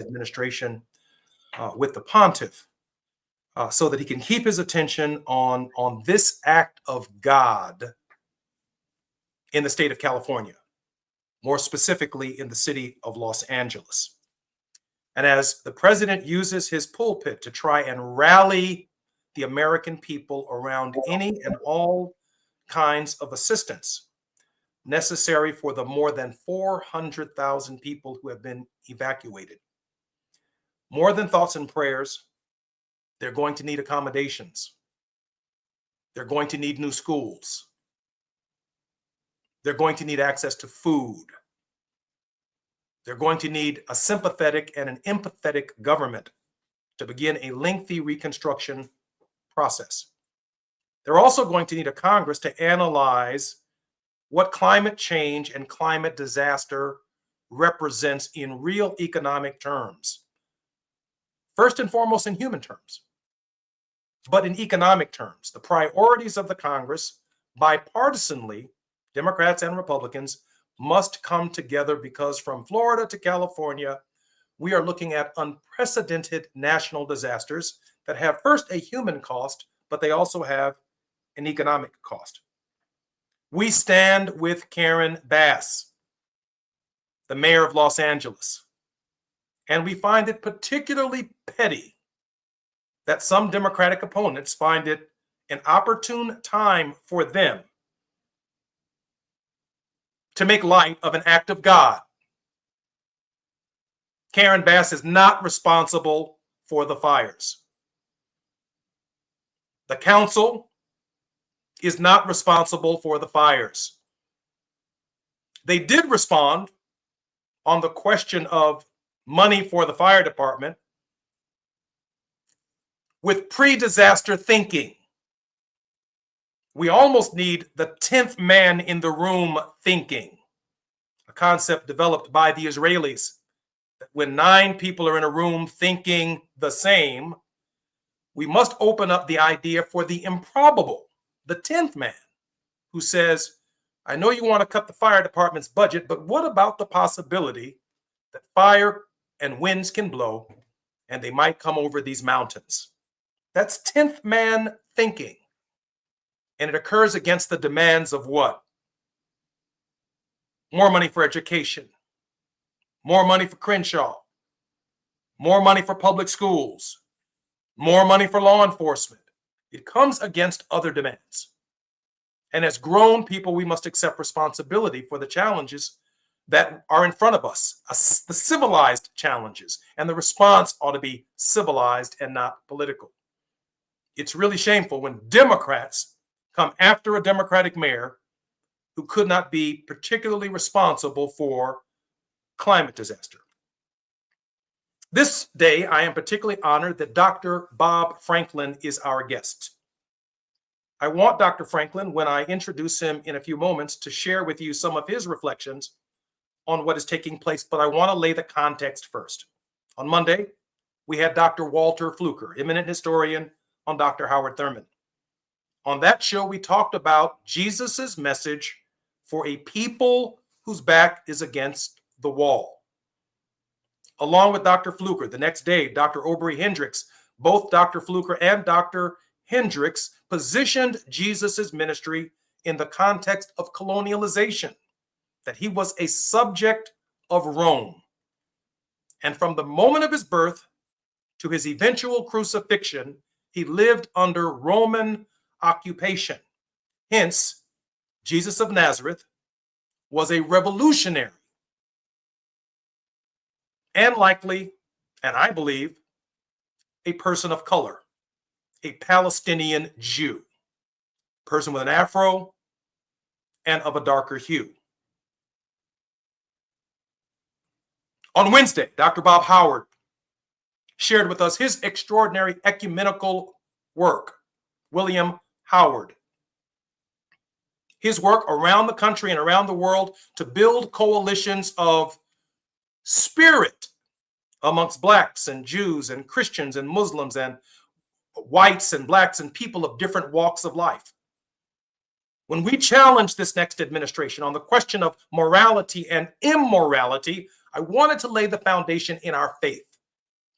administration with the pontiff so that he can keep his attention on this act of God in the state of California, more specifically in the city of Los Angeles. And as the president uses his pulpit to try and rally the American people around any and all kinds of assistance necessary for the more than 400,000 people who have been evacuated. More than thoughts and prayers, they're going to need accommodations. They're going to need new schools. They're going to need access to food. They're going to need a sympathetic and an empathetic government to begin a lengthy reconstruction process. They're also going to need a Congress to analyze what climate change and climate disaster represents in real economic terms. First and foremost in human terms, but in economic terms. The priorities of the Congress, bipartisanly, Democrats and Republicans, must come together because from Florida to California, we are looking at unprecedented national disasters that have first a human cost, but they also have an economic cost. We stand with Karen Bass, the mayor of Los Angeles, and we find it particularly petty that some Democratic opponents find it an opportune time for them to make light of an act of God. Karen Bass is not responsible for the fires. The council is not responsible for the fires. They did respond on the question of money for the fire department with pre-disaster thinking. We almost need the 10th man in the room thinking, a concept developed by the Israelis, that when 9 people are in a room thinking the same, we must open up the idea for the improbable, the 10th man, who says, I know you want to cut the fire department's budget, but what about the possibility that fire and winds can blow and they might come over these mountains? That's 10th man thinking. And it occurs against the demands of what? More money for education, more money for Crenshaw, more money for public schools, more money for law enforcement. It comes against other demands. And as grown people, we must accept responsibility for the challenges that are in front of us, the civilized challenges, and the response ought to be civilized and not political. It's really shameful when Democrats come after a Democratic mayor who could not be particularly responsible for climate disaster. This day, I am particularly honored that Dr. Bob Franklin is our guest. I want Dr. Franklin, when I introduce him in a few moments, to share with you some of his reflections on what is taking place, but I want to lay the context first. On Monday, we had Dr. Walter Fluker, eminent historian, on Dr. Howard Thurman. On that show, we talked about Jesus's message for a people whose back is against the wall. Along with Dr. Fluker, the next day, Dr. Aubrey Hendricks, both Dr. Fluker and Dr. Hendricks positioned Jesus's ministry in the context of colonialization, that he was a subject of Rome. And from the moment of his birth to his eventual crucifixion, he lived under Roman occupation. Hence, Jesus of Nazareth was a revolutionary and likely, and I believe, a person of color, a Palestinian Jew, person with an afro and of a darker hue. On Wednesday, Dr. Bob Howard shared with us his extraordinary ecumenical work, William Howard. His work around the country and around the world to build coalitions of spirit amongst Blacks and Jews and Christians and Muslims and whites and Blacks and people of different walks of life. When we challenge this next administration on the question of morality and immorality, I wanted to lay the foundation in our faith.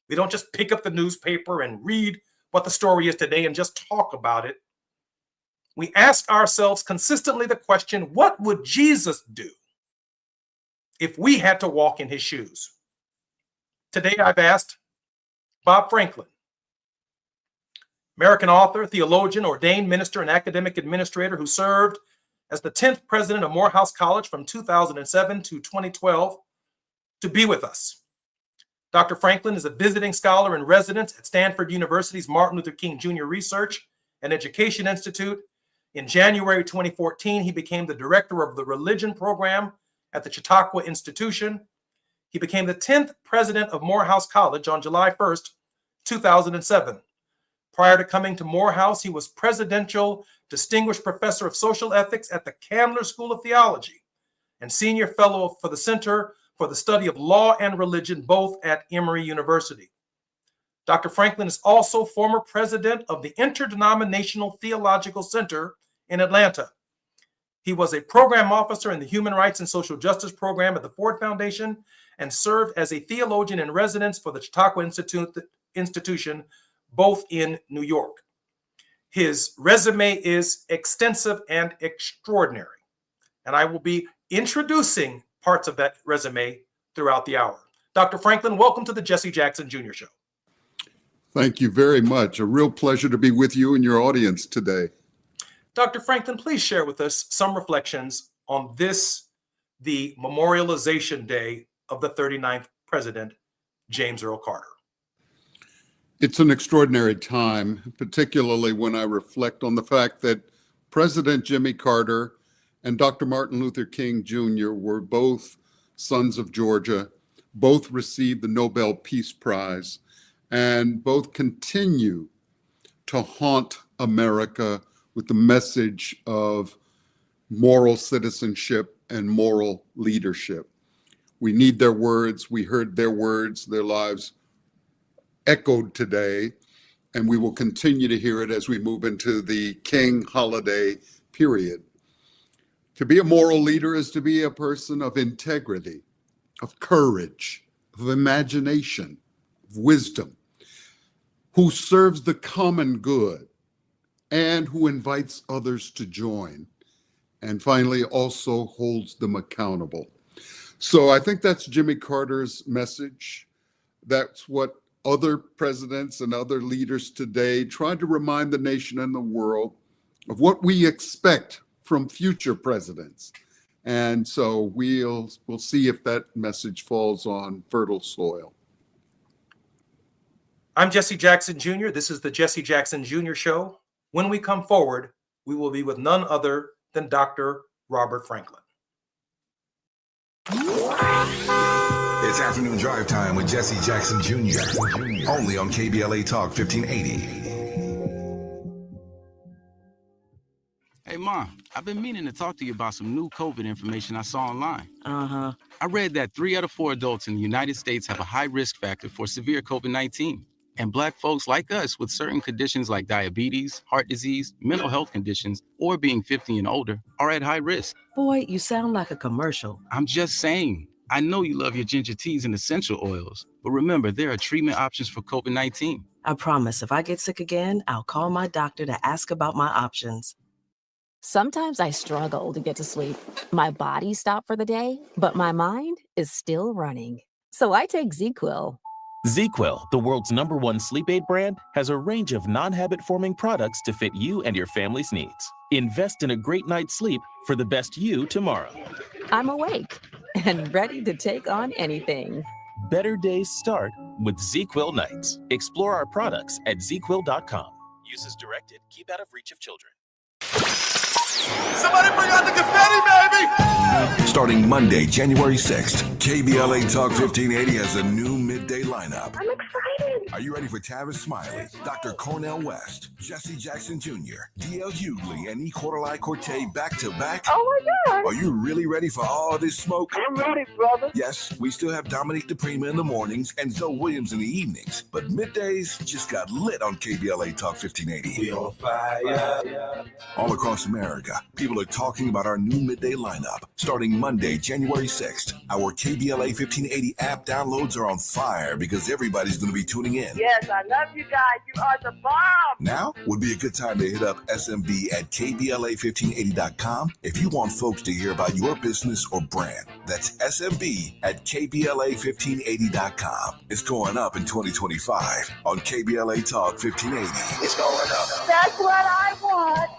We don't just pick up the newspaper and read what the story is today and just talk about it. We ask ourselves consistently the question, what would Jesus do if we had to walk in his shoes? Today, I've asked Bob Franklin, American author, theologian, ordained minister, and academic administrator who served as the 10th president of Morehouse College from 2007 to 2012, to be with us. Dr. Franklin is a visiting scholar in residence at Stanford University's Martin Luther King Jr. Research and Education Institute. In January 2014, he became the director of the religion program at the Chautauqua Institution. He became the 10th president of Morehouse College on July 1st, 2007. Prior to coming to Morehouse, he was Presidential Distinguished Professor of Social Ethics at the Candler School of Theology and Senior Fellow for the Center for the Study of Law and Religion, both at Emory University. Dr. Franklin is also former president of the Interdenominational Theological Center in Atlanta. He was a program officer in the Human Rights and Social Justice program at the Ford Foundation and served as a theologian in residence for the Chautauqua Institution, both in New York. His resume is extensive and extraordinary, and I will be introducing parts of that resume throughout the hour. Dr. Franklin, welcome to the Jesse Jackson Jr. Show. Thank you very much. A real pleasure to be with you and your audience today. Dr. Franklin, please share with us some reflections on this, the memorialization day of the 39th President, James Earl Carter. It's an extraordinary time, particularly when I reflect on the fact that President Jimmy Carter and Dr. Martin Luther King Jr. were both sons of Georgia, both received the Nobel Peace Prize, and both continue to haunt America with the message of moral citizenship and moral leadership. We need their words. We heard their words, their lives echoed today, and we will continue to hear it as we move into the King holiday period. To be a moral leader is to be a person of integrity, of courage, of imagination, of wisdom, who serves the common good and who invites others to join, and finally also holds them accountable. So I think that's Jimmy Carter's message. That's what other presidents and other leaders today try to remind the nation and the world of what we expect from future presidents. And so we'll see if that message falls on fertile soil. I'm Jesse Jackson Jr. This is the Jesse Jackson Jr. Show. When we come forward, we will be with none other than Dr. Robert Franklin. It's afternoon drive time with Jesse Jackson Jr. Only on KBLA Talk 1580. Hey, Mom, I've been meaning to talk to you about some new COVID information I saw online. I read that 3 out of 4 adults in the United States have a high risk factor for severe COVID-19. And Black folks like us with certain conditions like diabetes, heart disease, mental health conditions, or being 50 and older are at high risk. Boy, you sound like a commercial. I'm just saying. I know you love your ginger teas and essential oils, but remember, there are treatment options for COVID-19. I promise if I get sick again, I'll call my doctor to ask about my options. Sometimes I struggle to get to sleep. My body stopped for the day, but my mind is still running. So I take ZzzQuil. ZzzQuil, the world's #1 sleep aid brand, has a range of non-habit-forming products to fit you and your family's needs. Invest in a great night's sleep for the best you tomorrow. I'm awake and ready to take on anything. Better days start with ZzzQuil nights. Explore our products at ZzzQuil.com. Use as directed. Keep out of reach of children. Somebody bring out the confetti, baby! Starting Monday, January 6th, KBLA Talk 1580 has a new midday lineup. I'm excited. Are you ready for Tavis Smiley, Dr. Cornel West, Jesse Jackson Jr., D.L. Hughley, and E. Cordelai Corte back to back? Oh my God! Are you really ready for all this smoke? I'm ready, brother. Yes, we still have Dominique DePrima in the mornings and Zoe Williams in the evenings, but middays just got lit on KBLA Talk 1580. We on fire. All across America, people are talking about our new midday lineup. Starting Monday, January 6th, our KBLA 1580 app downloads are on fire because everybody's going to be tuning in. Yes, I love you guys. You are the bomb. Now would be a good time to hit up SMB at KBLA1580.com if you want folks to hear about your business or brand. That's SMB at KBLA1580.com. It's going up in 2025 on KBLA Talk 1580. It's going up. That's what I want.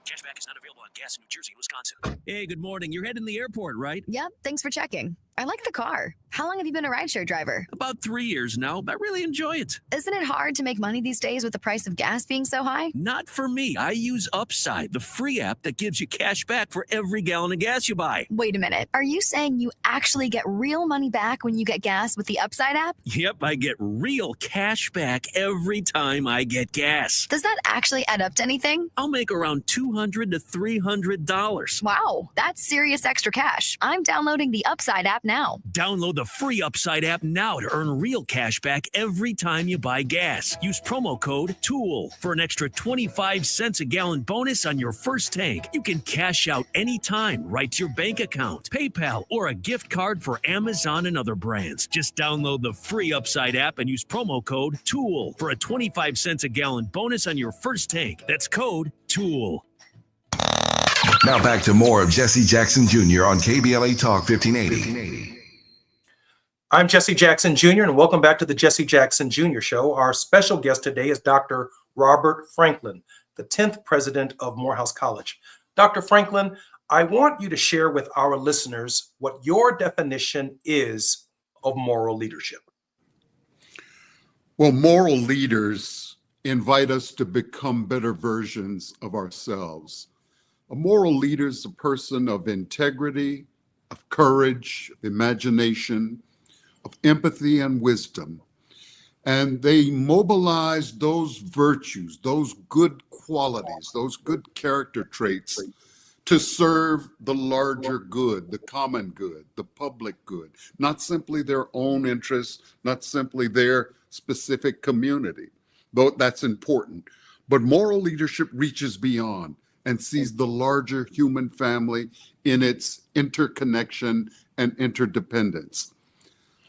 Cashback is not available on gas in New Jersey and Wisconsin. Hey, good morning. You're heading to the airport, right? Yep, thanks for checking. I like the car. How long have you been a rideshare driver? About 3 years now. I really enjoy it. Isn't it hard to make money these days with the price of gas being so high? Not for me. I use Upside, the free app that gives you cash back for every gallon of gas you buy. Wait a minute. Are you saying you actually get real money back when you get gas with the Upside app? Yep, I get real cash back every time I get gas. Does that actually add up to anything? I'll make around $200 to $300. Wow, that's serious extra cash. I'm downloading the Upside app now. Download the free Upside app now to earn real cash back every time you buy gas. Use promo code TOOL for an extra 25 cents a gallon bonus on your first tank. You can cash out anytime right to your bank account, PayPal, or a gift card for Amazon and other brands. Just download the free Upside app and use promo code TOOL for a 25 cents a gallon bonus on your first tank. That's code TOOL. Now back to more of Jesse Jackson Jr. on KBLA Talk 1580. I'm Jesse Jackson Jr., and welcome back to the Jesse Jackson Jr. Show. Our special guest today is Dr. Robert Franklin, the 10th president of Morehouse College. Dr. Franklin, I want you to share with our listeners what your definition is of moral leadership. Well, moral leaders invite us to become better versions of ourselves. A moral leader is a person of integrity, of courage, of imagination, of empathy and wisdom. And they mobilize those virtues, those good qualities, those good character traits to serve the larger good, the common good, the public good, not simply their own interests, not simply their specific community, though that's important. But moral leadership reaches beyond and sees the larger human family in its interconnection and interdependence.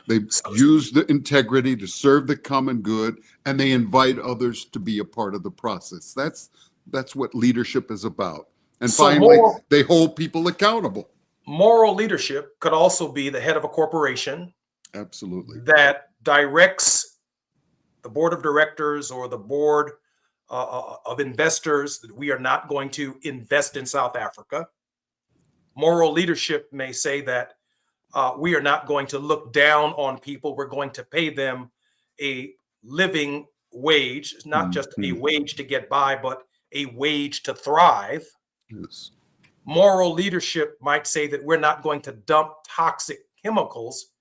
They use the integrity to serve the common good, and they invite others to be a part of the process. That's what leadership is about. And So finally, moral- they hold people accountable. Moral leadership could also be the head of a corporation Absolutely. that directs the board of directors or the board of investors that we are not going to invest in South Africa. Moral leadership may say that we are not going to look down on people. We're going to pay them a living wage, not just a wage to get by, but a wage to thrive. Yes. Moral leadership might say that we're not going to dump toxic chemicals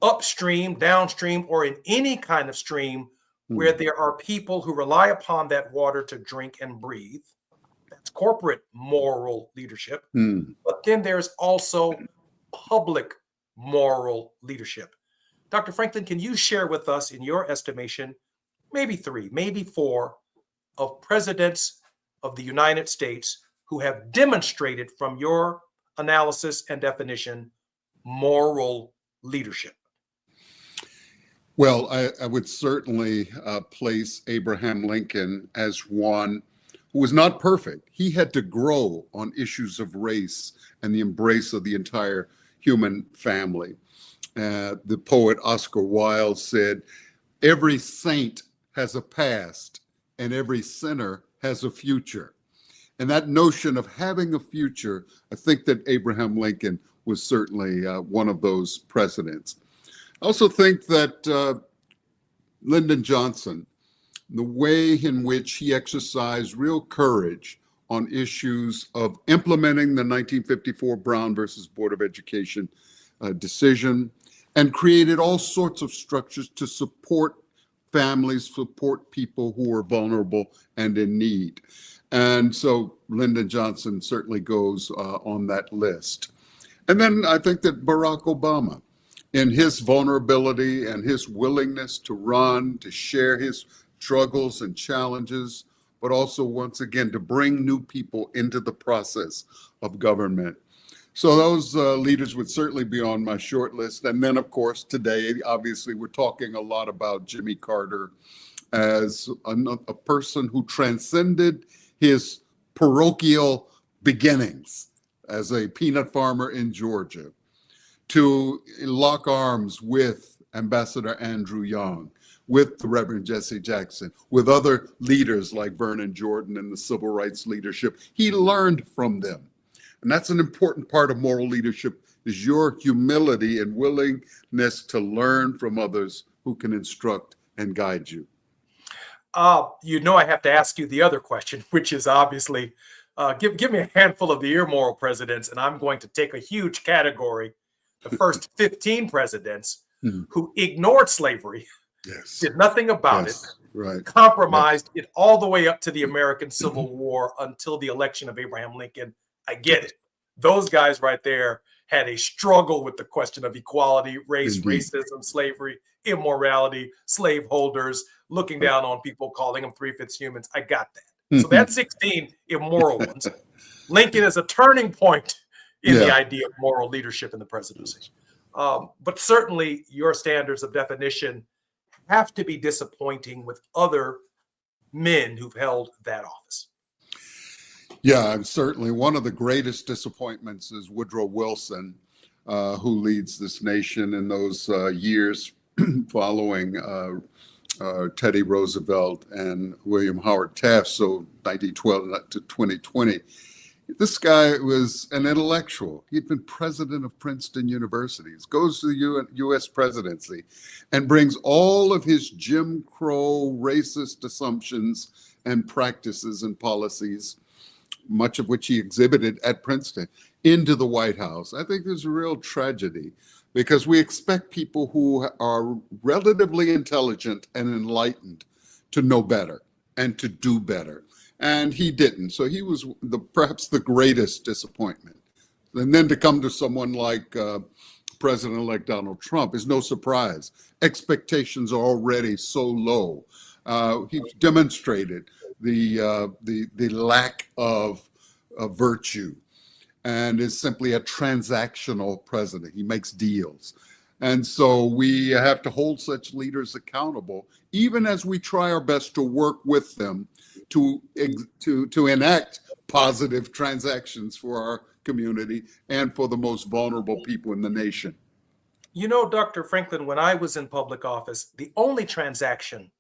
upstream, downstream, or in any kind of stream where there are people who rely upon that water to drink and breathe. That's corporate moral leadership. But then there's also public moral leadership. Dr. Franklin, can you share with us, in your estimation, maybe 3, maybe 4 of presidents of the United States who have demonstrated, from your analysis and definition, moral leadership? Well, I would certainly place Abraham Lincoln as one who was not perfect. He had to grow on issues of race and the embrace of the entire human family. The poet Oscar Wilde said, "Every saint has a past and every sinner has a future." And that notion of having a future, I think that Abraham Lincoln was certainly one of those presidents. I also think that Lyndon Johnson, the way in which he exercised real courage on issues of implementing the 1954 Brown versus Board of Education decision, and created all sorts of structures to support families, support people who are vulnerable and in need. And so Lyndon Johnson certainly goes on that list. And then I think that Barack Obama, in his vulnerability and his willingness to run, to share his struggles and challenges, but also, once again, to bring new people into the process of government. So those leaders would certainly be on my short list. And then, of course, today, obviously, we're talking a lot about Jimmy Carter as a person who transcended his parochial beginnings as a peanut farmer in Georgia to lock arms with Ambassador Andrew Young, with the Reverend Jesse Jackson, with other leaders like Vernon Jordan and the civil rights leadership. He learned from them. And that's an important part of moral leadership, is your humility and willingness to learn from others who can instruct and guide you. You know, I have to ask you the other question, which is obviously, give me a handful of the immoral presidents, and I'm going to take a huge category, the first 15 presidents who ignored slavery, did nothing about it, compromised it all the way up to the American Civil War until the election of Abraham Lincoln. I get it. Those guys right there had a struggle with the question of equality, race, racism, slavery, immorality, slaveholders, looking down on people, calling them 3/5 humans. I got that. So that's 16 immoral ones. Lincoln is a turning point in the idea of moral leadership in the presidency. But certainly your standards of definition have to be disappointing with other men who've held that office. Yeah, and certainly one of the greatest disappointments is Woodrow Wilson, who leads this nation in those years following Teddy Roosevelt and William Howard Taft, so 1912 to 2020. This guy was an intellectual. He'd been president of Princeton University, goes to the U.S. presidency, and brings all of his Jim Crow racist assumptions and practices and policies, much of which he exhibited at Princeton, into the White House. I think there's a real tragedy because we expect people who are relatively intelligent and enlightened to know better and to do better. And he didn't. So he was perhaps the greatest disappointment. And then to come to someone like President-elect Donald Trump is no surprise. Expectations are already so low. He's demonstrated the lack of virtue and is simply a transactional president. He makes deals. And so we have to hold such leaders accountable, even as we try our best to work with them to enact positive transactions for our community and for the most vulnerable people in the nation. You know, Dr. Franklin, when I was in public office, the only transaction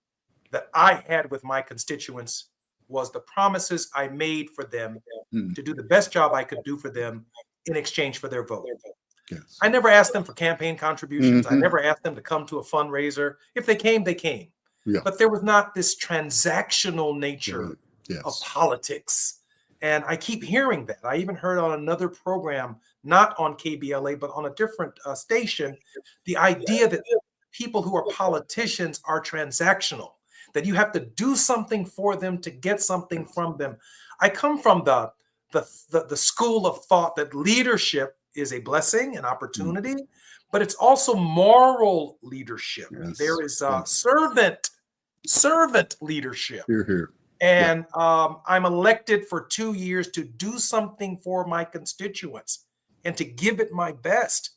that I had with my constituents was the promises I made for them to do the best job I could do for them in exchange for their vote. Yes. I never asked them for campaign contributions. I never asked them to come to a fundraiser. If they came, they came. Yeah. But there was not this transactional nature of politics. And I keep hearing that. I even heard on another program, not on KBLA, but on a different station, the idea that people who are politicians are transactional, that you have to do something for them to get something from them. I come from the school of thought that leadership is a blessing, an opportunity, but it's also moral leadership. There is servant leadership. Here. And I'm elected for 2 years to do something for my constituents and to give it my best.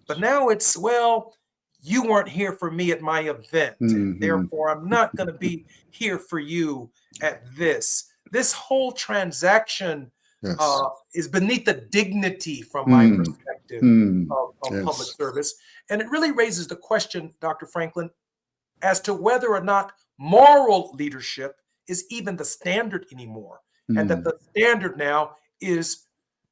But now it's, well, you weren't here for me at my event. And therefore, I'm not going to be here for you at this. This whole transaction is beneath the dignity from my perspective of public service. And it really raises the question, Dr. Franklin, as to whether or not moral leadership is even the standard anymore. And that the standard now is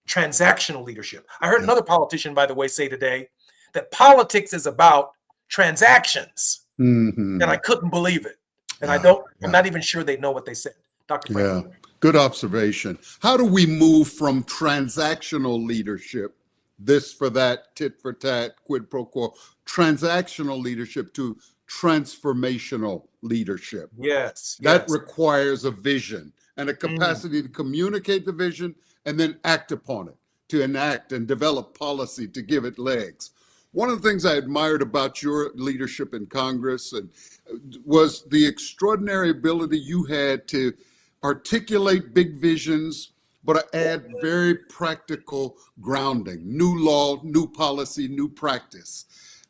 transactional leadership. I heard another politician, by the way, say today that politics is about transactions. And I couldn't believe it. And I'm not even sure they know what they said. Dr. Franklin. Good observation. How do we move from transactional leadership this for that, tit for tat, quid pro quo, transactional leadership to transformational leadership. Yes. That yes. requires a vision and a capacity to communicate the vision and then act upon it, to enact and develop policy to give it legs. One of the things I admired about your leadership in Congress was the extraordinary ability you had to articulate big visions, but add very practical grounding, new law, new policy, new practice.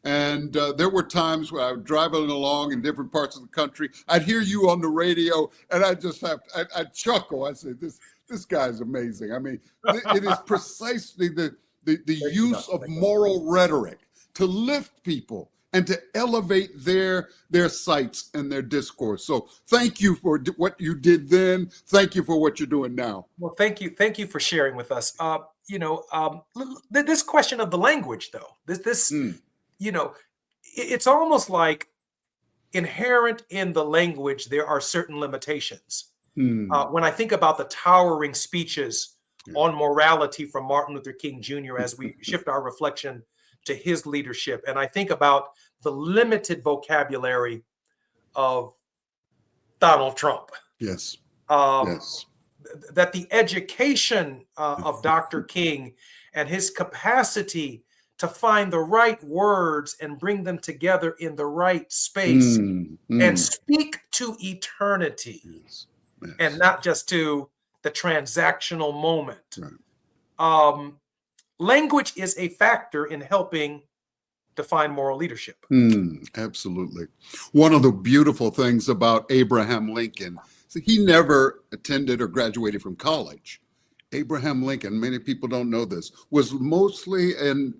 And there were times where I was driving along in different parts of the country. I'd hear you on the radio, and I'd chuckle. I said, this guy's amazing. I mean, it is precisely the use of moral rhetoric to lift people and to elevate their sights and their discourse. So thank you for what you did then. Thank you for what you're doing now. Well, thank you. Thank you for sharing with us. This question of the language, though, it's almost like inherent in the language, there are certain limitations. When I think about the towering speeches on morality from Martin Luther King Jr., as we shift our reflection to his leadership, and I think about the limited vocabulary of Donald Trump. Yes. Yes. That the education of Dr. King and his capacity to find the right words and bring them together in the right space and speak to eternity and not just to the transactional moment. Right. Language is a factor in helping define moral leadership. Absolutely. One of the beautiful things about Abraham Lincoln, he never attended or graduated from college. Abraham Lincoln, many people don't know this, was mostly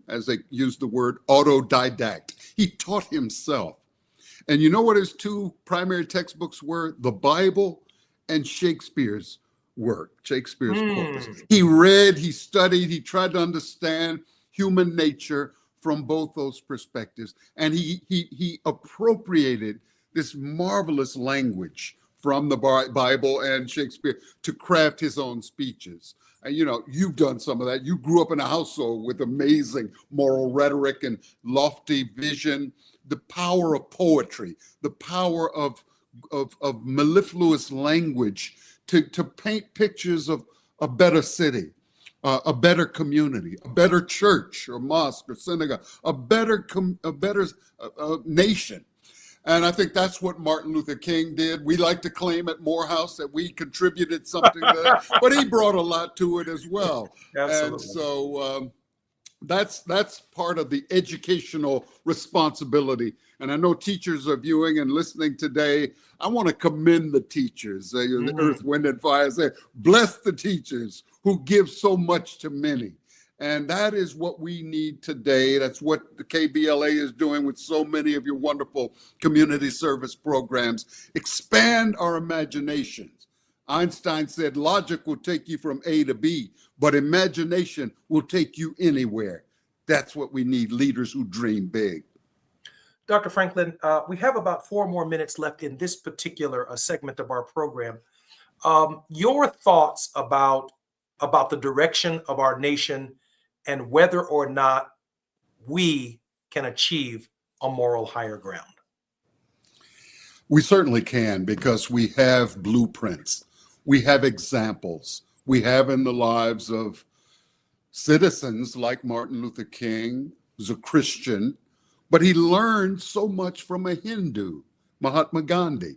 as they use the word, autodidact. He taught himself. And you know what his two primary textbooks were? The Bible and Shakespeare's work, Shakespeare's corpus. He read, he studied, he tried to understand human nature from both those perspectives. And he appropriated this marvelous language from the Bible and Shakespeare to craft his own speeches. And you've done some of that. You grew up in a household with amazing moral rhetoric and lofty vision, the power of poetry, the power of mellifluous language to paint pictures of a better city, a better community, a better church or mosque or synagogue, a better nation. And I think that's what Martin Luther King did. We like to claim at Morehouse that we contributed something to that, but he brought a lot to it as well. Absolutely. And so that's part of the educational responsibility. And I know teachers are viewing and listening today. I want to commend the teachers, the Earth, Wind, and Fire. Say, bless the teachers who give so much to many. And that is what we need today. That's what the KBLA is doing with so many of your wonderful community service programs. Expand our imaginations. Einstein said, logic will take you from A to B, but imagination will take you anywhere. That's what we need, leaders who dream big. Dr. Franklin, we have about 4 more minutes left in this particular segment of our program. Your thoughts about the direction of our nation and whether or not we can achieve a moral higher ground. We certainly can, because we have blueprints. We have examples. We have in the lives of citizens like Martin Luther King, who's a Christian, but he learned so much from a Hindu, Mahatma Gandhi.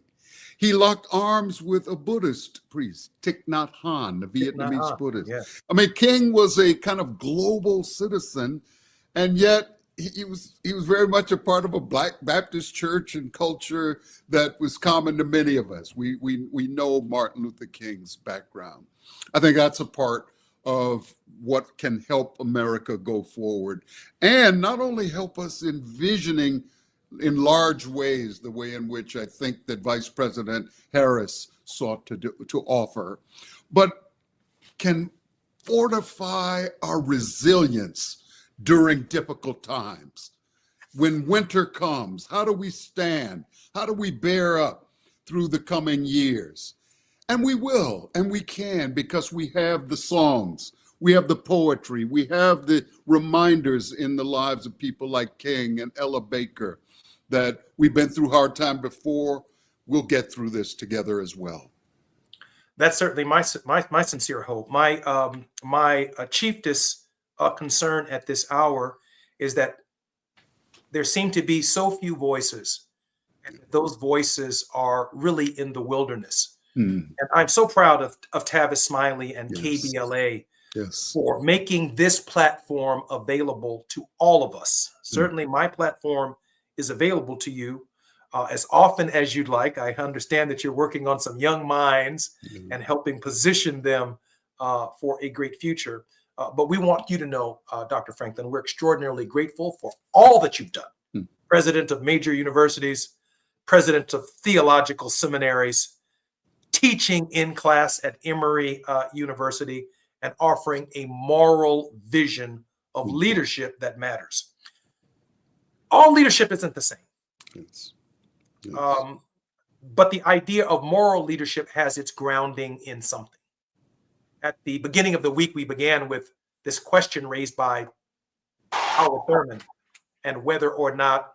He locked arms with a Buddhist priest, Thich Nhat Hanh, the Vietnamese Buddhist. Yeah. I mean, King was a kind of global citizen, and yet he was very much a part of a Black Baptist church and culture that was common to many of us. We know Martin Luther King's background. I think that's a part of what can help America go forward, and not only help us envisioning in large ways the way in which I think that Vice President Harris sought to offer, but can fortify our resilience during difficult times. When winter comes, how do we stand? How do we bear up through the coming years? And we will, and we can, because we have the songs, We have the poetry. We have the reminders in the lives of people like King and Ella Baker that we've been through hard time before. We'll get through this together as well. That's certainly my sincere hope. My chiefest concern at this hour is that there seem to be so few voices, and those voices are really in the wilderness. And I'm so proud of Tavis Smiley and KBLA for making this platform available to all of us. Certainly my platform is available to you as often as you'd like. I understand that you're working on some young minds and helping position them for a great future. But we want you to know, Dr. Franklin, we're extraordinarily grateful for all that you've done. President of major universities, president of theological seminaries, teaching in class at Emory University, and offering a moral vision of leadership that matters. All leadership isn't the same. But the idea of moral leadership has its grounding in something. At the beginning of the week, we began with this question raised by Howard Thurman and whether or not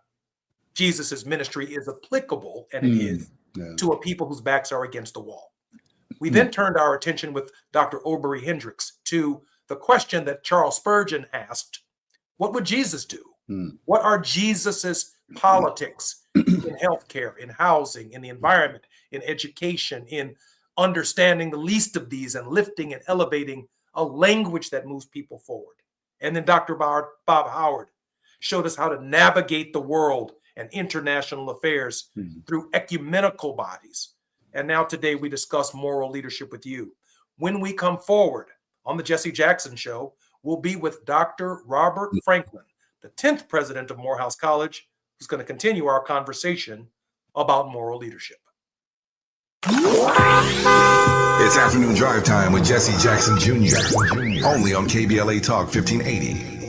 Jesus's ministry is applicable, and it is, to a people whose backs are against the wall. We then turned our attention with Dr. Aubrey Hendricks to the question that Charles Spurgeon asked: what would Jesus do? What are Jesus's politics in healthcare, in housing, in the environment, in education, in understanding the least of these and lifting and elevating a language that moves people forward? And then Dr. Bob Howard showed us how to navigate the world and international affairs through ecumenical bodies. And now today we discuss moral leadership with you. When we come forward on the Jesse Jackson Show, we'll be with Dr. Robert Franklin, the 10th president of Morehouse College, who's going to continue our conversation about moral leadership. It's afternoon drive time with Jesse Jackson Jr. Only on KBLA Talk 1580.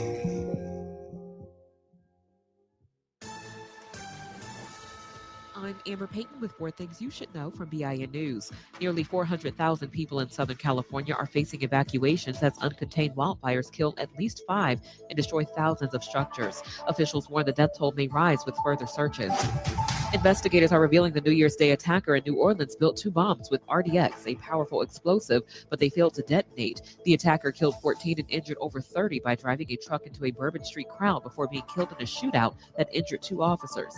I'm Amber Payton with 4 things you should know from BIN News. Nearly 400,000 people in Southern California are facing evacuations as uncontained wildfires kill at least 5 and destroy thousands of structures. Officials warn the death toll may rise with further searches. Investigators are revealing the New Year's Day attacker in New Orleans built 2 bombs with RDX, a powerful explosive, but they failed to detonate. The attacker killed 14 and injured over 30 by driving a truck into a Bourbon Street crowd before being killed in a shootout that injured 2 officers.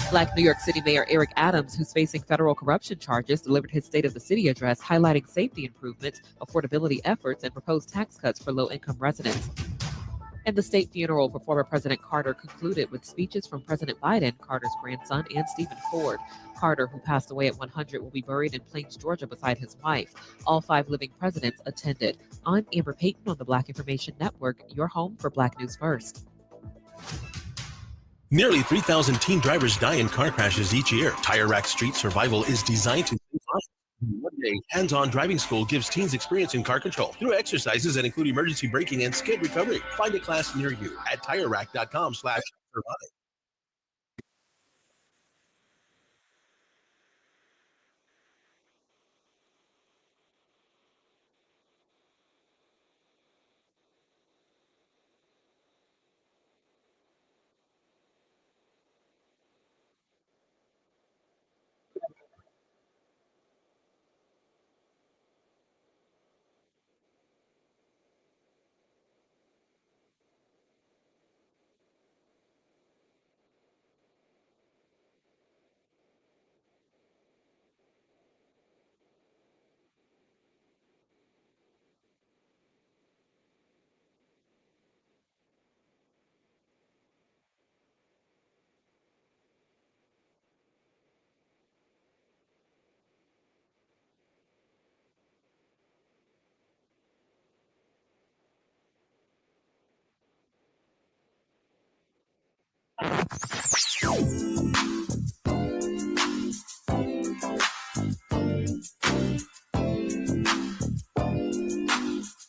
Black New York City Mayor Eric Adams, who's facing federal corruption charges, delivered his State of the City address highlighting safety improvements, affordability efforts, and proposed tax cuts for low-income residents. And the state funeral for former President Carter concluded with speeches from President Biden, Carter's grandson, and Stephen Ford. Carter, who passed away at 100, will be buried in Plains, Georgia, beside his wife. All 5 living presidents attended. I'm Amber Payton on the Black Information Network, your home for Black News First. Nearly 3,000 teen drivers die in car crashes each year. Tire Rack Street Survival is designed to save lives. One day, hands-on driving school gives teens experience in car control through exercises that include emergency braking and skid recovery. Find a class near you at TireRack.com/survive.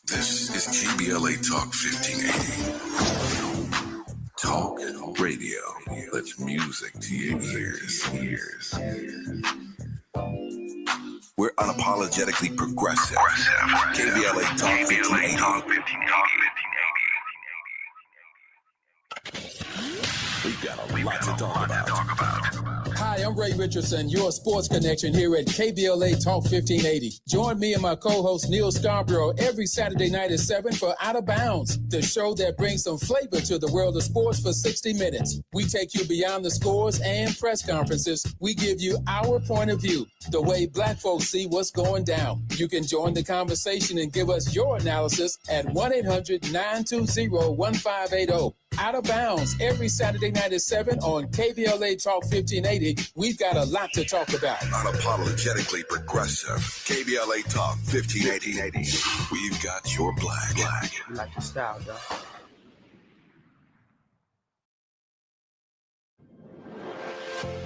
This is KBLA Talk 1580. Talk radio. That's music to your ears. We're unapologetically progressive. KBLA Talk 1580. We've got a lot to talk about. Hi, I'm Ray Richardson, your sports connection here at KBLA Talk 1580. Join me and my co-host Neil Scarborough every Saturday night at 7 for Out of Bounds, the show that brings some flavor to the world of sports for 60 minutes. We take you beyond the scores and press conferences. We give you our point of view, the way Black folks see what's going down. You can join the conversation and give us your analysis at 1-800-920-1580. Out of Bounds every Saturday night at 7 on KBLA Talk 1580. We've got a lot to talk about. Unapologetically progressive. KBLA Talk 1580. We've got your black. You like the style, dog.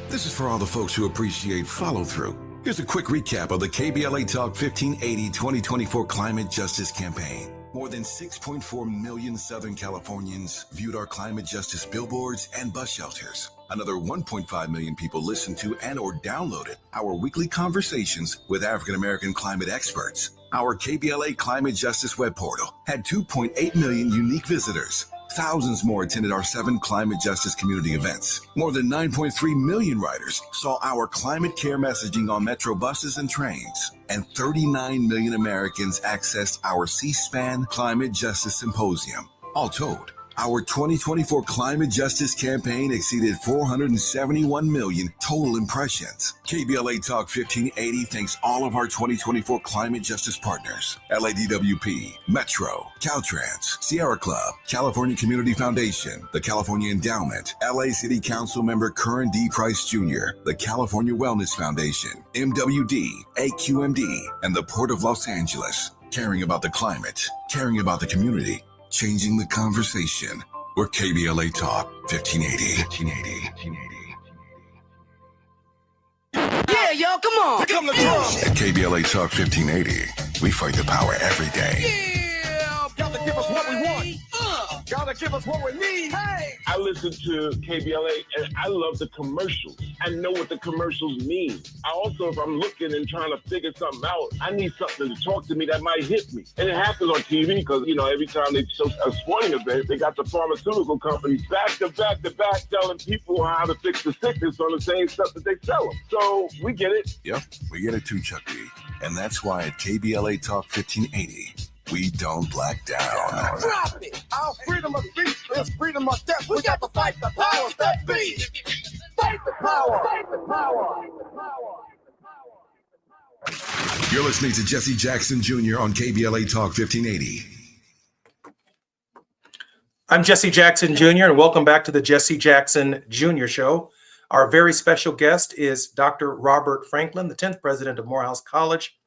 This is for all the folks who appreciate follow-through. Here's a quick recap of the KBLA Talk 1580 2024 Climate Justice Campaign. More than 6.4 million Southern Californians viewed our climate justice billboards and bus shelters. Another 1.5 million people listened to and or downloaded our weekly conversations with African American climate experts. Our KBLA Climate Justice web portal had 2.8 million unique visitors. Thousands more attended our 7 climate justice community events. More than 9.3 million riders saw our climate care messaging on metro buses and trains. And 39 million Americans accessed our C-SPAN Climate Justice Symposium. All told, our 2024 Climate Justice Campaign exceeded 471 million total impressions. KBLA Talk 1580 thanks all of our 2024 Climate Justice partners: LADWP, Metro, Caltrans, Sierra Club, California Community Foundation, the California Endowment, LA City Council member Curran D. Price Jr., the California Wellness Foundation, MWD, AQMD, and the Port of Los Angeles. Caring about the climate, caring about the community, changing the conversation. We're KBLA Talk 1580. Yeah, y'all, come on. Come to drums. At KBLA Talk 1580, we fight the power every day. Yeah, gotta give us what we want. Gotta give us what we need. Hey. I listen to KBLA and I love the commercials. I know what the commercials mean. I also, if I'm looking and trying to figure something out, I need something to talk to me that might hit me. And it happens on TV because, you know, every time they show a sporting event, they got the pharmaceutical companies back to back telling people how to fix the sickness on the same stuff that they sell them. So we get it. Yep, we get it too, Chuck D. And that's why at KBLA Talk 1580, we don't black down. Drop it. Our freedom of speech is freedom of death. We got to fight the powers that be. Fight the power. Fight the power. You're listening to Jesse Jackson Jr. on KBLA Talk 1580. I'm Jesse Jackson Jr., and welcome back to the Jesse Jackson Jr. Show. Our very special guest is Dr. Robert Franklin, the 10th president of Morehouse College.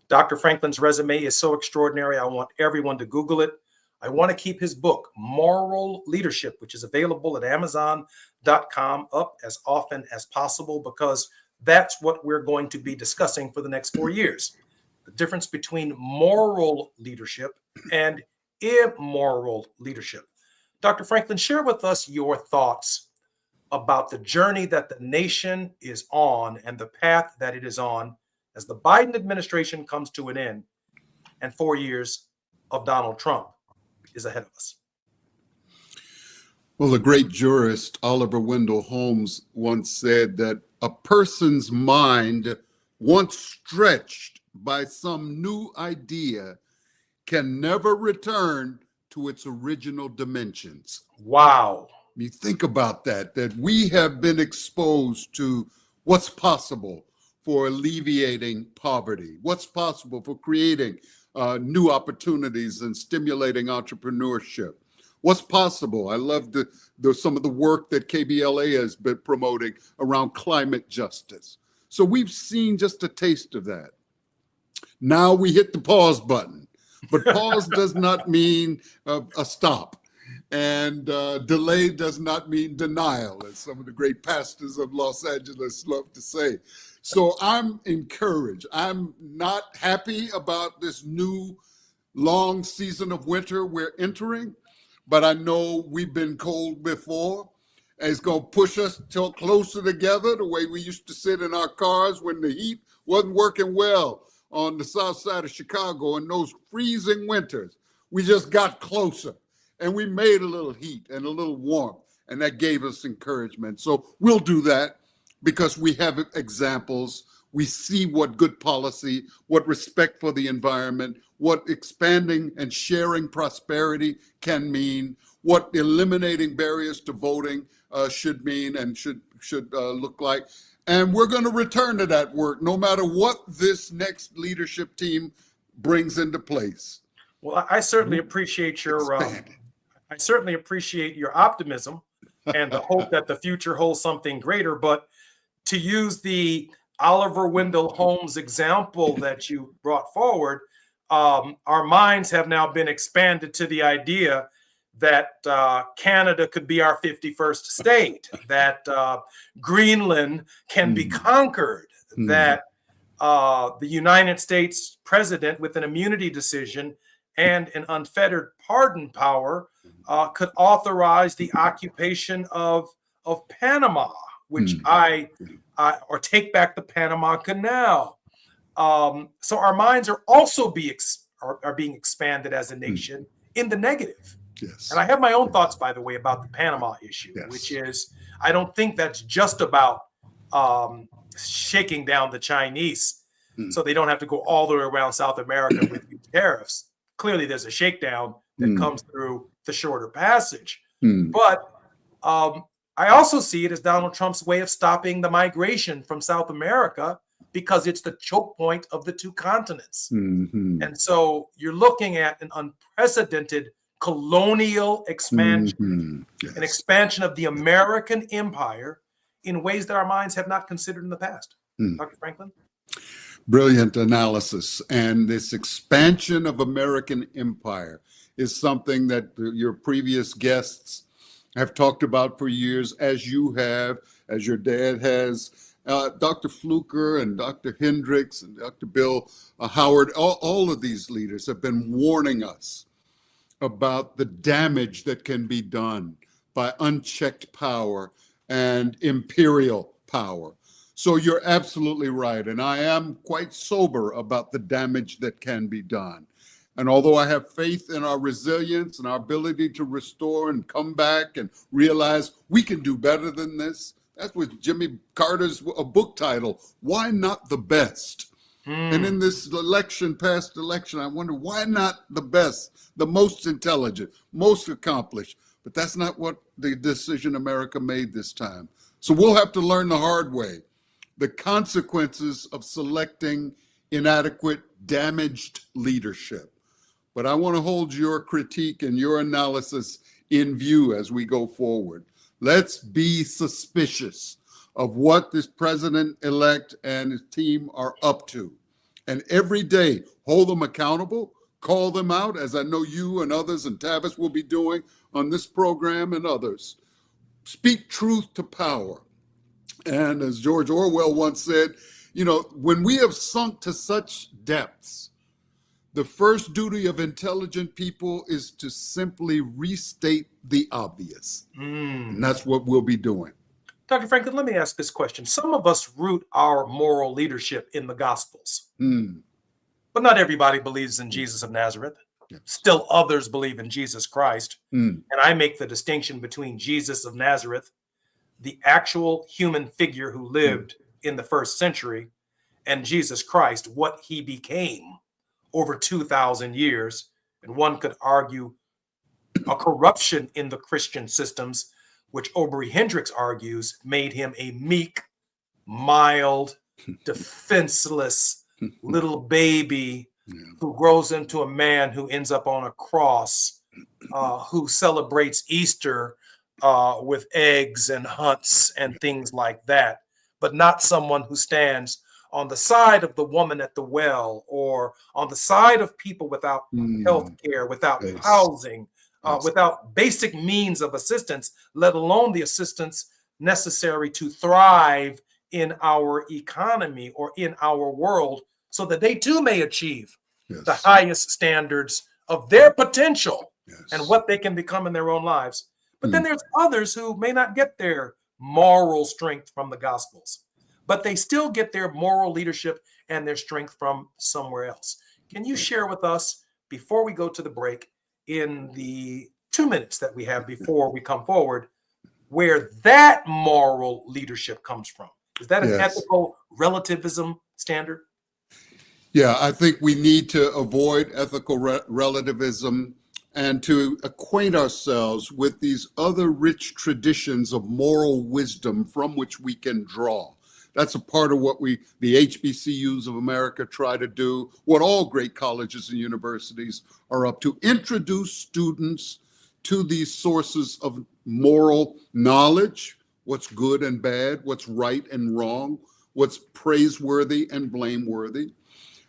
Dr. Franklin's resume is so extraordinary, I want everyone to Google it. I want to keep his book, Moral Leadership, which is available at Amazon.com, up as often as possible, because that's what we're going to be discussing for the next 4 years. The difference between moral leadership and immoral leadership. Dr. Franklin, share with us your thoughts about the journey that the nation is on and the path that it is on as the Biden administration comes to an end and 4 years of Donald Trump is ahead of us. Well, the great jurist Oliver Wendell Holmes once said that a person's mind, once stretched by some new idea, can never return to its original dimensions. Wow. You think about that we have been exposed to what's possible for alleviating poverty, what's possible for creating new opportunities and stimulating entrepreneurship. What's possible? I love some of the work that KBLA has been promoting around climate justice. So we've seen just a taste of that. Now we hit the pause button, but pause does not mean a stop. And delay does not mean denial, as some of the great pastors of Los Angeles love to say. So I'm encouraged. I'm not happy about this new long season of winter we're entering, but I know we've been cold before. And it's going to push us closer together the way we used to sit in our cars when the heat wasn't working well on the south side of Chicago in those freezing winters. We just got closer and we made a little heat and a little warmth, and that gave us encouragement. So we'll do that because we have examples. We see what good policy, what respect for the environment, what expanding and sharing prosperity can mean, what eliminating barriers to voting should mean and should look like. And we're going to return to that work no matter what this next leadership team brings into place. Well, I certainly appreciate your optimism and the hope that the future holds something greater. But to use the Oliver Wendell Holmes example that you brought forward, our minds have now been expanded to the idea that Canada could be our 51st state, that Greenland can be conquered, that the United States president with an immunity decision and an unfettered pardon power could authorize the occupation of Panama, which or take back the Panama Canal. So our minds are also being expanded as a nation in the negative. Yes. And I have my own thoughts, by the way, about the Panama issue, which is I don't think that's just about shaking down the Chinese so they don't have to go all the way around South America with tariffs. Clearly, there's a shakedown that comes through the shorter passage. But I also see it as Donald Trump's way of stopping the migration from South America because it's the choke point of the two continents. And so you're looking at an unprecedented colonial expansion, an expansion of the American empire in ways that our minds have not considered in the past. Dr. Franklin? Brilliant analysis. And this expansion of American empire is something that your previous guests have talked about for years, as you have, as your dad has. Dr. Fluker and Dr. Hendricks and Dr. Bill Howard, all of these leaders have been warning us about the damage that can be done by unchecked power and imperial power. So you're absolutely right. And I am quite sober about the damage that can be done. And although I have faith in our resilience and our ability to restore and come back and realize we can do better than this, that's what Jimmy Carter's book title, Why Not the Best? And in this past election, I wonder why not the best, the most intelligent, most accomplished. But that's not what the decision America made this time. So we'll have to learn the hard way, the consequences of selecting inadequate, damaged leadership. But I want to hold your critique and your analysis in view as we go forward. Let's be suspicious of what this president-elect and his team are up to. And every day, hold them accountable, call them out, as I know you and others and Tavis will be doing on this program and others. Speak truth to power. And as George Orwell once said, you know, when we have sunk to such depths, the first duty of intelligent people is to simply restate the obvious. And that's what we'll be doing. Dr. Franklin, let me ask this question. Some of us root our moral leadership in the Gospels, but not everybody believes in Jesus of Nazareth. Still others believe in Jesus Christ. And I make the distinction between Jesus of Nazareth, the actual human figure who lived in the first century, and Jesus Christ, what he became over 2,000 years. And one could argue a corruption in the Christian systems, which Aubrey Hendricks argues made him a meek, mild, defenseless little baby who grows into a man who ends up on a cross, who celebrates Easter with eggs and hunts and things like that, but not someone who stands on the side of the woman at the well or on the side of people without health care, without housing, without basic means of assistance, let alone the assistance necessary to thrive in our economy or in our world so that they too may achieve the highest standards of their potential and what they can become in their own lives. But then there's others who may not get their moral strength from the Gospels, but they still get their moral leadership and their strength from somewhere else. Can you share with us, before we go to the break, in the 2 minutes that we have before we come forward, where that moral leadership comes from? Is that an ethical relativism standard? Yeah, I think we need to avoid ethical relativism and to acquaint ourselves with these other rich traditions of moral wisdom from which we can draw. That's a part of what the HBCUs of America try to do, what all great colleges and universities are up to: introduce students to these sources of moral knowledge, what's good and bad, what's right and wrong, what's praiseworthy and blameworthy,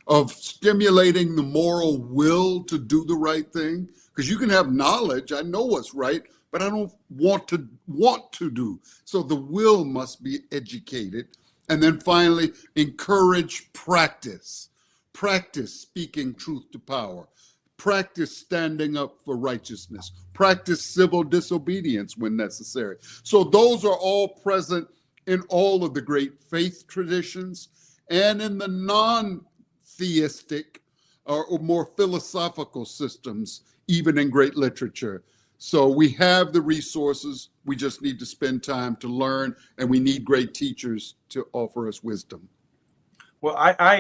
of stimulating the moral will to do the right thing. Because you can have knowledge, I know what's right, but I don't want to do. So the will must be educated. And then finally, encourage practice. Practice speaking truth to power. Practice standing up for righteousness. Practice civil disobedience when necessary. So those are all present in all of the great faith traditions and in the non-theistic or more philosophical systems, even in great literature. So we have the resources. We just need to spend time to learn, and we need great teachers to offer us wisdom. Well, I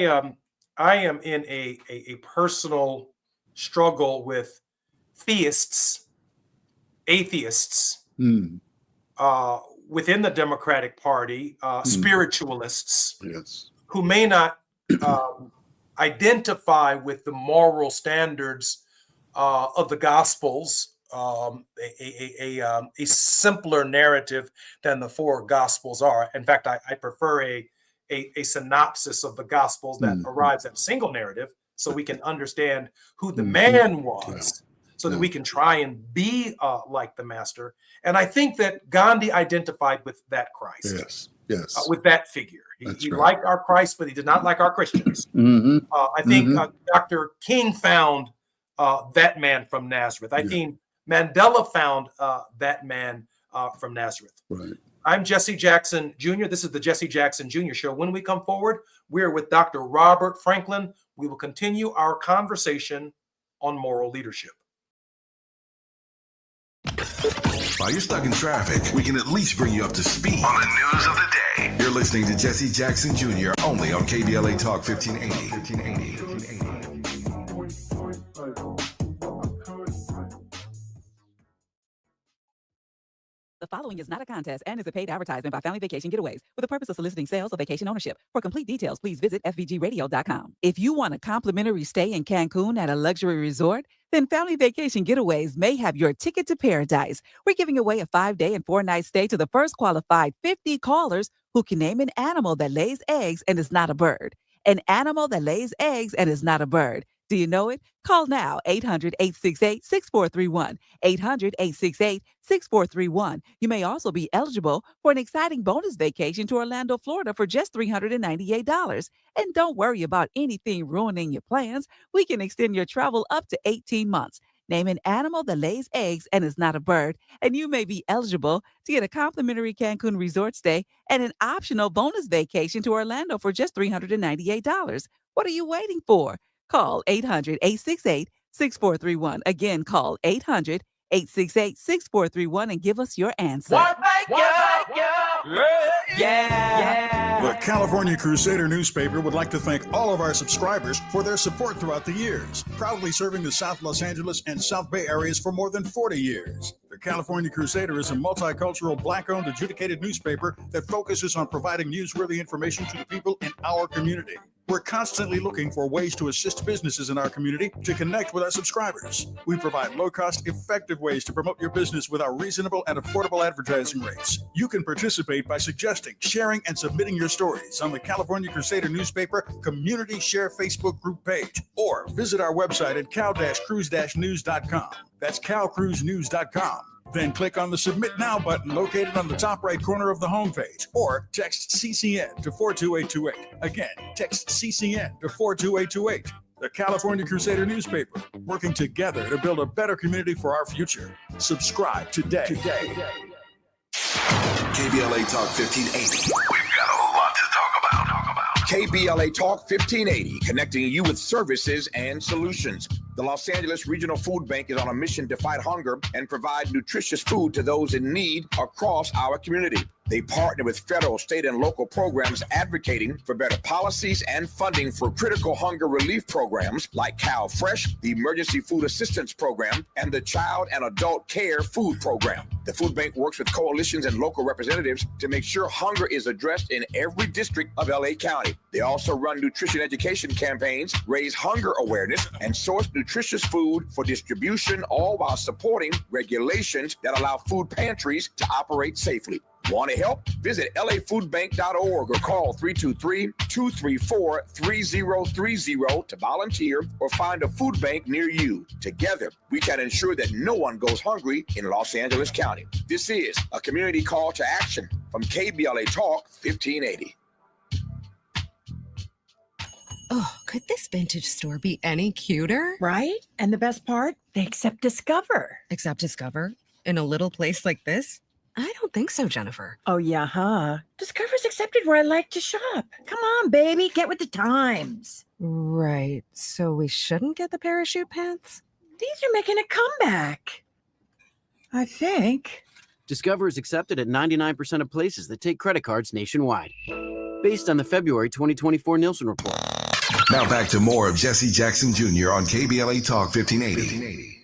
am in a personal struggle with theists, atheists, within the Democratic Party, spiritualists, who may not identify with the moral standards of the Gospels, a simpler narrative than the four Gospels are. In fact, I prefer a synopsis of the Gospels that arrives at a single narrative, so we can understand who the man was, so that we can try and be like the master. And I think that Gandhi identified with that Christ, with that figure. He liked our Christ, but he did not like our Christians. I think Dr. King found that man from Nazareth. I think Mandela found that man from Nazareth. I'm Jesse Jackson Jr. This is the Jesse Jackson Jr. Show. When we come forward, we're with Dr. Robert Franklin. We will continue our conversation on moral leadership. While you're stuck in traffic, we can at least bring you up to speed on the news of the day. You're listening to Jesse Jackson Jr. only on KBLA Talk 1580. The following is not a contest and is a paid advertisement by Family Vacation Getaways for the purpose of soliciting sales of vacation ownership. For complete details, please visit fvgradio.com. If you want a complimentary stay in Cancun at a luxury resort, then Family Vacation Getaways may have your ticket to paradise. We're giving away a 5-day and 4-night stay to the first qualified 50 callers who can name an animal that lays eggs and is not a bird. An animal that lays eggs and is not a bird. Do you know it? Call now, 800-868-6431, 800-868-6431. You may also be eligible for an exciting bonus vacation to Orlando, Florida for just $398. And don't worry about anything ruining your plans. We can extend your travel up to 18 months. Name an animal that lays eggs and is not a bird, and you may be eligible to get a complimentary Cancun resort stay and an optional bonus vacation to Orlando for just $398. What are you waiting for? Call 800-868-6431. Again, call 800-868-6431 and give us your answer. The California Crusader newspaper would like to thank all of our subscribers for their support throughout the years, proudly serving the South Los Angeles and South Bay areas for more than 40 years. The California Crusader is a multicultural, Black-owned, adjudicated newspaper that focuses on providing newsworthy information to the people in our community. We're constantly looking for ways to assist businesses in our community to connect with our subscribers. We provide low-cost, effective ways to promote your business with our reasonable and affordable advertising rates. You can participate by suggesting, sharing, and submitting your stories on the California Crusader newspaper Community Share Facebook group page, or visit our website at cal-cruise-news.com. That's calcruisenews.com. Then click on the Submit Now button located on the top right corner of the homepage, or text CCN to 42828. Again, text CCN to 42828. The California Crusader newspaper, working together to build a better community for our future. Subscribe today. KBLA Talk 1580. We've got a lot to talk about. KBLA Talk 1580, connecting you with services and solutions. The Los Angeles Regional Food Bank is on a mission to fight hunger and provide nutritious food to those in need across our community. They partner with federal, state, and local programs advocating for better policies and funding for critical hunger relief programs like Cal Fresh, the Emergency Food Assistance Program, and the Child and Adult Care Food Program. The food bank works with coalitions and local representatives to make sure hunger is addressed in every district of LA County. They also run nutrition education campaigns, raise hunger awareness, and source nutritious food for distribution, all while supporting regulations that allow food pantries to operate safely. Want to help? Visit lafoodbank.org or call 323-234-3030 to volunteer or find a food bank near you. Together, we can ensure that no one goes hungry in Los Angeles County. This is a community call to action from KBLA Talk 1580. Oh, could this vintage store be any cuter? Right? And the best part, they accept Discover. Accept Discover? In a little place like this? I don't think so, Jennifer. Oh, yeah, huh? Discover's accepted where I like to shop. Come on, baby, get with the times. Right. So we shouldn't get the parachute pants? These are making a comeback. I think. Discover is accepted at 99% of places that take credit cards nationwide. Based on the February 2024 Nielsen report. Now back to more of Jesse Jackson Jr. on KBLA Talk 1580.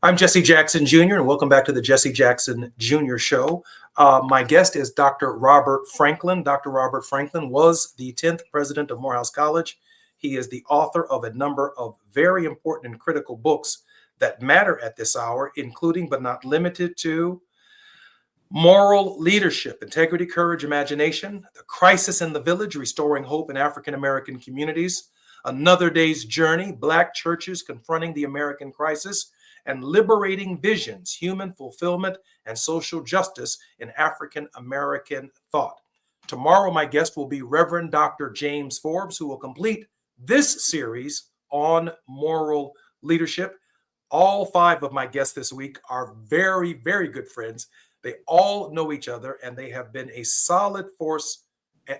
I'm Jesse Jackson Jr., and welcome back to the Jesse Jackson Jr. Show. My guest is Dr. Robert Franklin. Dr. Robert Franklin was the 10th president of Morehouse College. He is the author of a number of very important and critical books that matter at this hour, including but not limited to Moral Leadership, Integrity, Courage, Imagination, The Crisis in the Village, Restoring Hope in African American Communities, Another Day's Journey, Black Churches Confronting the American Crisis, and Liberating Visions, Human Fulfillment and Social Justice in African American Thought. Tomorrow, my guest will be Reverend Dr. James Forbes, who will complete this series on moral leadership. All 5 of my guests this week are very, very good friends. They all know each other, and they have been a solid force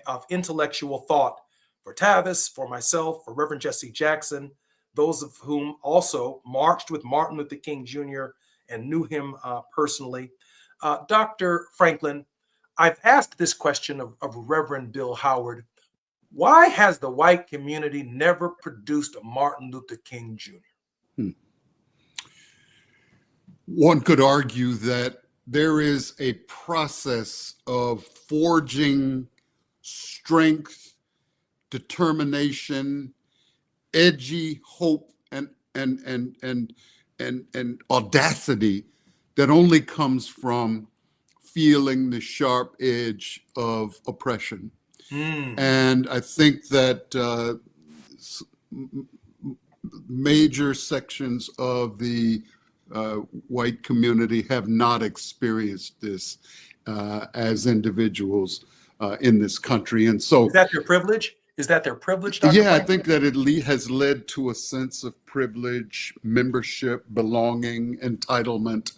of intellectual thought for Tavis, for myself, for Reverend Jesse Jackson, those of whom also marched with Martin Luther King Jr. and knew him personally. Dr. Franklin, I've asked this question of Reverend Bill Howard. Why has the white community never produced a Martin Luther King Jr.? One could argue that there is a process of forging strength, determination, edgy hope, and audacity that only comes from feeling the sharp edge of oppression. And I think that major sections of the white community have not experienced this as individuals in this country. And so is that your privilege? Is that their privilege, Dr. Yeah, Franklin? I think that it has led to a sense of privilege, membership, belonging, entitlement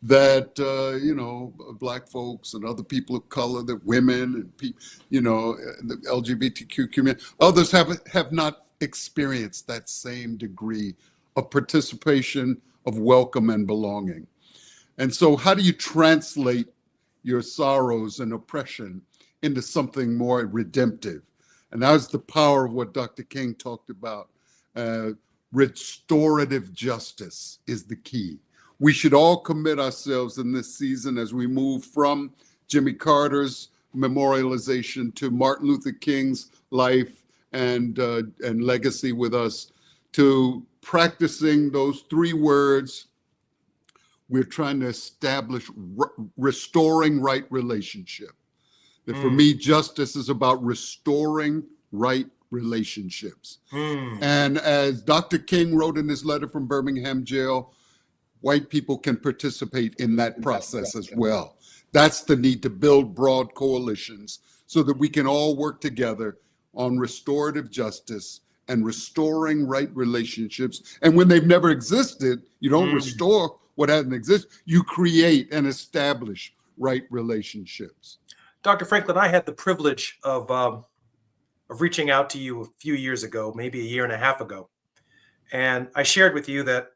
that, Black folks and other people of color, that women and the LGBTQ community, others have not experienced that same degree of participation, of welcome and belonging. And so how do you translate your sorrows and oppression into something more redemptive? And that was the power of what Dr. King talked about. Restorative justice is the key. We should all commit ourselves in this season as we move from Jimmy Carter's memorialization to Martin Luther King's life and legacy with us, to practicing those 3 words. We're trying to establish restoring right relationship. That for me, justice is about restoring right relationships. And as Dr. King wrote in his letter from Birmingham jail, white people can participate in that process as well. That's the need to build broad coalitions so that we can all work together on restorative justice and restoring right relationships. And when they've never existed, you don't restore what hasn't existed. You create and establish right relationships. Dr. Franklin, I had the privilege of reaching out to you a few years ago, maybe a year and a half ago. And I shared with you that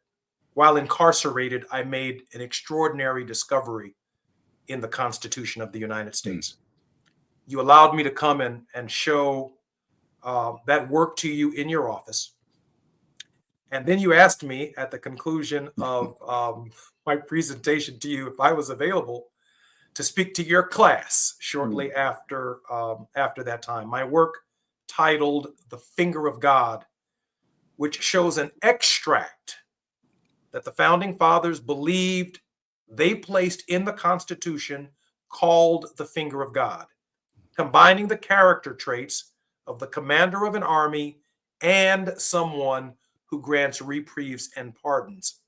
while incarcerated, I made an extraordinary discovery in the Constitution of the United States. You allowed me to come in and show that work to you in your office. And then you asked me at the conclusion of my presentation to you if I was available to speak to your class shortly after that time. My work titled "The Finger of God," which shows an extract that the founding fathers believed they placed in the Constitution called the finger of God, combining the character traits of the commander of an army and someone who grants reprieves and pardons.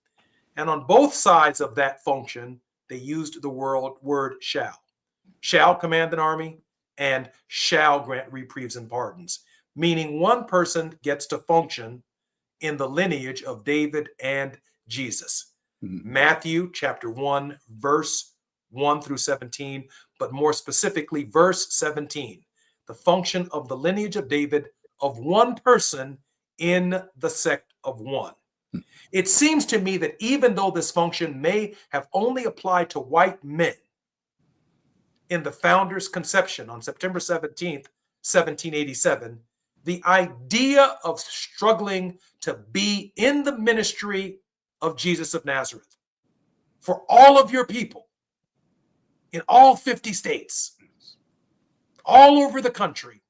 And on both sides of that function, they used the word shall command an army and shall grant reprieves and pardons, meaning one person gets to function in the lineage of David and Jesus. Matthew chapter 1, verse 1 through 17, but more specifically, verse 17, the function of the lineage of David of one person in the sect of one. It seems to me that even though this function may have only applied to white men in the founder's conception on September 17th, 1787, the idea of struggling to be in the ministry of Jesus of Nazareth for all of your people in all 50 states, all over the country,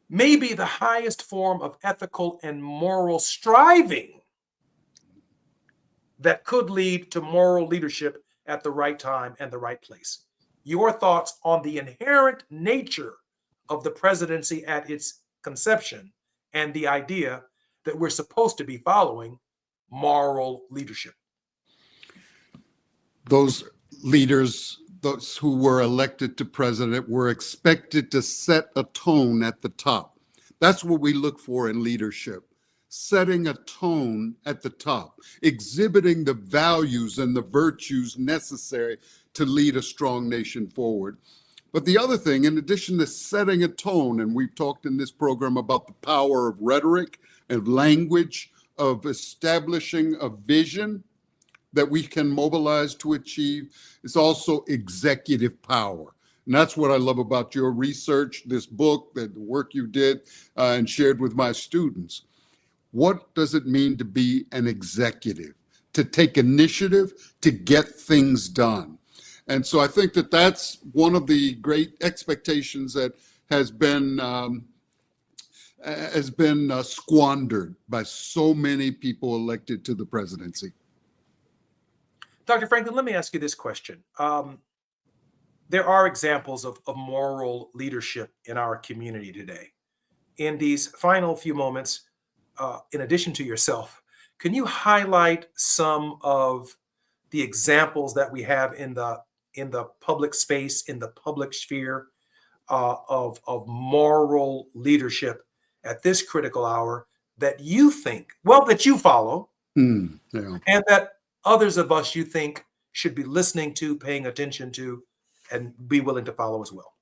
may be the highest form of ethical and moral striving that could lead to moral leadership at the right time and the right place. Your thoughts on the inherent nature of the presidency at its conception and the idea that we're supposed to be following moral leadership. Those leaders, those who were elected to president, were expected to set a tone at the top. That's what we look for in leadership. Setting a tone at the top, exhibiting the values and the virtues necessary to lead a strong nation forward. But the other thing, in addition to setting a tone, and we've talked in this program about the power of rhetoric and language, of establishing a vision that we can mobilize to achieve, is also executive power. And that's what I love about your research, this book, the work you did and shared with my students. What does it mean to be an executive, to take initiative, to get things done? And so I think that that's one of the great expectations that has been squandered by so many people elected to the presidency. Dr. Franklin, let me ask you this question. There are examples of moral leadership in our community today. In these final few moments, in addition to yourself, can you highlight some of the examples that we have in the public space, in the public sphere of moral leadership at this critical hour that you think, well, that you follow, and that others of us you think should be listening to, paying attention to, and be willing to follow as well?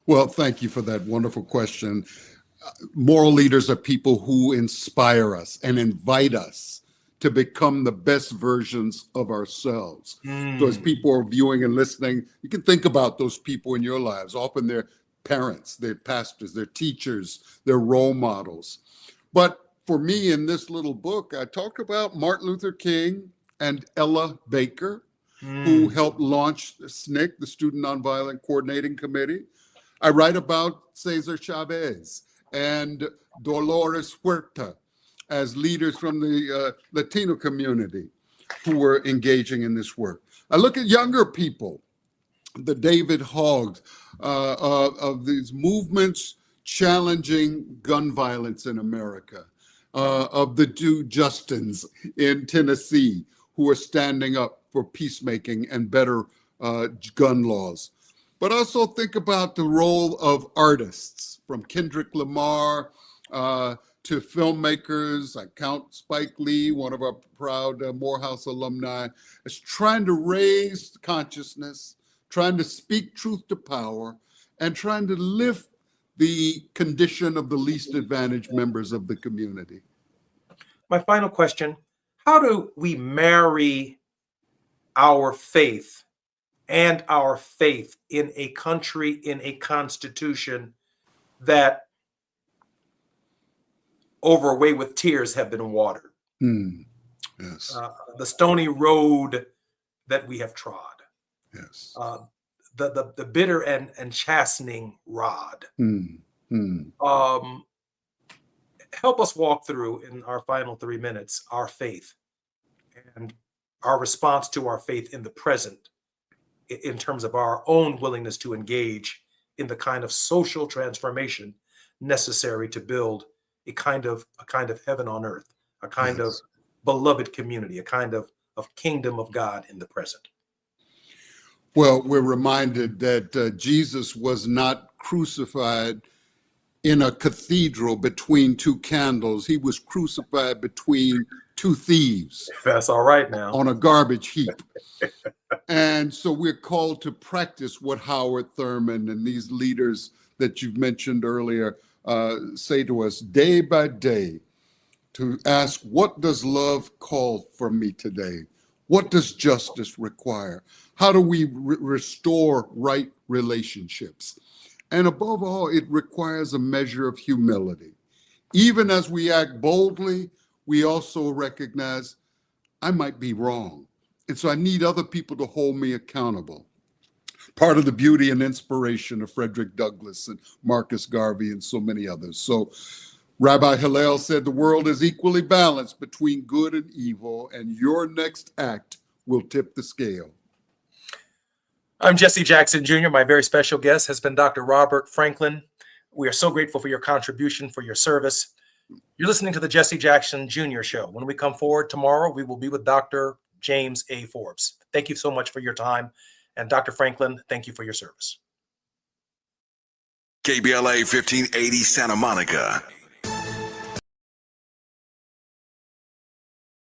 Well, thank you for that wonderful question. Moral leaders are people who inspire us and invite us to become the best versions of ourselves. So as people are viewing and listening, you can think about those people in your lives. Often they're parents, they're pastors, they're teachers, they're role models. But for me, in this little book, I talk about Martin Luther King and Ella Baker, who helped launch SNCC, the Student Nonviolent Coordinating Committee. I write about Cesar Chavez and Dolores Huerta as leaders from the Latino community who were engaging in this work. I look at younger people, the David Hoggs of these movements challenging gun violence in America, of the two Justins in Tennessee who are standing up for peacemaking and better gun laws. But also think about the role of artists, from Kendrick Lamar to filmmakers. I count Spike Lee, one of our proud Morehouse alumni, as trying to raise consciousness, trying to speak truth to power, and trying to lift the condition of the least advantaged members of the community. My final question, how do we marry our faith and our faith in a country, in a constitution that over a way with tears have been watered? Yes. The stony road that we have trod. Yes. The bitter and chastening rod. Help us walk through, in our final 3 minutes, our faith and our response to our faith in the present, in terms of our own willingness to engage in the kind of social transformation necessary to build a kind of heaven on earth, a kind of beloved community, a kind of kingdom of God in the present. Well, we're reminded that Jesus was not crucified in a cathedral between two candles. He was crucified between two thieves. That's all right now. On a garbage heap. And so we're called to practice what Howard Thurman and these leaders that you've mentioned earlier say to us day by day, to ask, what does love call from me today? What does justice require? How do we restore right relationships? And above all, it requires a measure of humility. Even as we act boldly, we also recognize I might be wrong. And so I need other people to hold me accountable. Part of the beauty and inspiration of Frederick Douglass and Marcus Garvey and so many others. So Rabbi Hillel said the world is equally balanced between good and evil, and your next act will tip the scale. I'm Jesse Jackson Jr. My very special guest has been Dr. Robert Franklin. We are so grateful for your contribution, for your service. You're listening to the Jesse Jackson Jr. Show. When we come forward tomorrow, we will be with Dr. James A. Forbes. Thank you so much for your time. And Dr. Franklin, thank you for your service. KBLA 1580 Santa Monica.